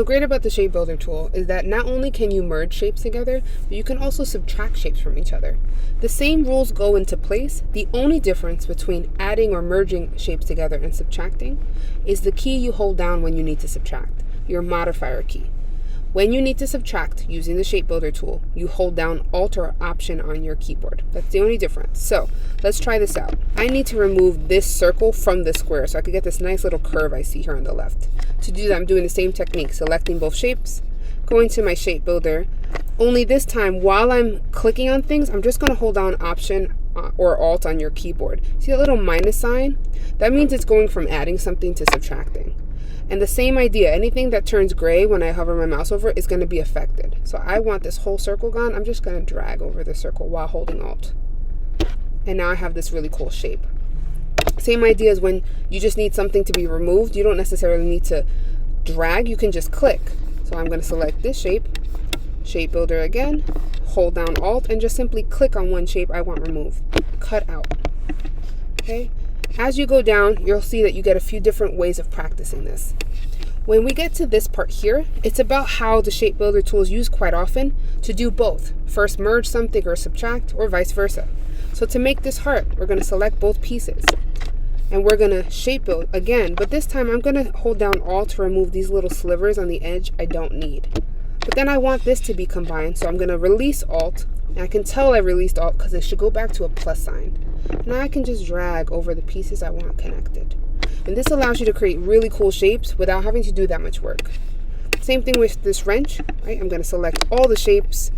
What's great about the shape builder tool is that not only can you merge shapes together, but you can also subtract shapes from each other. The same rules go into place. The only difference between adding or merging shapes together and subtracting is the key you hold down when you need to subtract, your modifier key. When you need to subtract using the shape builder tool, you hold down Alt or Option on your keyboard. That's the only difference. So let's try this out. I need to remove this circle from the square so I could get this nice little curve I see here on the left. To do that, I'm doing the same technique, selecting both shapes, going to my shape builder. Only this time, while I'm clicking on things, I'm just going to hold down Option or Alt on your keyboard. See that little minus sign? That means it's going from adding something to subtracting. And the same idea, anything that turns gray when I hover my mouse over it is going to be affected. So I want this whole circle gone. I'm just going to drag over the circle while holding Alt. And now I have this really cool shape. Same idea as when you just need something to be removed. You don't necessarily need to drag, you can just click. So I'm going to select this shape, shape builder again, hold down Alt, and just simply click on one shape I want removed. Cut out. Okay. As you go down, you'll see that you get a few different ways of practicing this. When we get to this part here, it's about how the shape builder tool is used quite often to do both. First merge something or subtract, or vice versa. So to make this heart, we're going to select both pieces. And we're going to shape build again, but this time I'm going to hold down Alt to remove these little slivers on the edge I don't need. But then I want this to be combined, so I'm going to release Alt. And I can tell I released Alt because it should go back to a plus sign. Now I can just drag over the pieces I want connected. And this allows you to create really cool shapes without having to do that much work. Same thing with this wrench, right? I'm going to select all the shapes,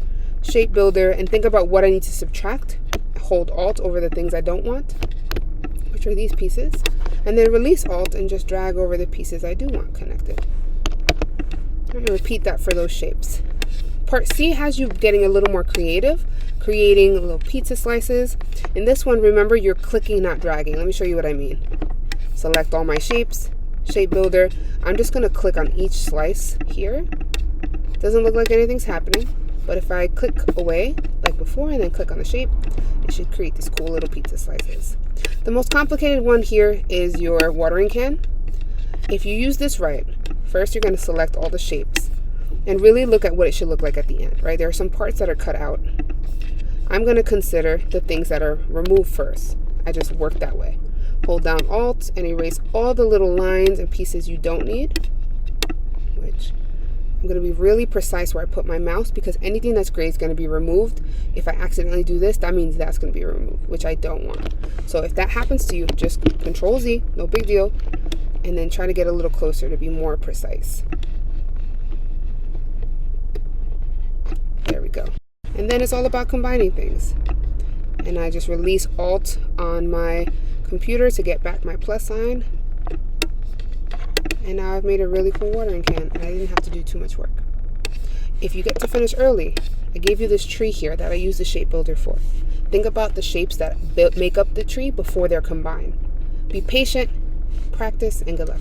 shape builder, and think about what I need to subtract. Hold Alt over the things I don't want, which are these pieces, and then release Alt and just drag over the pieces I do want connected. I'm going to repeat that for those shapes. Part C has you getting a little more creative, creating little pizza slices. In this one, remember, you're clicking, not dragging. Let me show you what I mean. Select all my shapes, shape builder. I'm just going to click on each slice here. Doesn't look like anything's happening, but if I click away like before and then click on the shape, it should create these cool little pizza slices. The most complicated one here is your watering can. If you use this right, first you're going to select all the shapes and really look at what it should look like at the end, right? There are some parts that are cut out. I'm going to consider the things that are removed first. I just work that way. Hold down Alt and erase all the little lines and pieces you don't need, which I'm going to be really precise where I put my mouse because anything that's gray is going to be removed. If I accidentally do this, that means that's going to be removed, which I don't want. So if that happens to you, just Control Z, no big deal, and then try to get a little closer to be more precise. There we go. And then it's all about combining things. And I just release Alt on my computer to get back my plus sign. And now I've made a really cool watering can, and I didn't have to do too much work. If you get to finish early, I gave you this tree here that I use the shape builder for. Think about the shapes that make up the tree before they're combined. Be patient, practice, and good luck.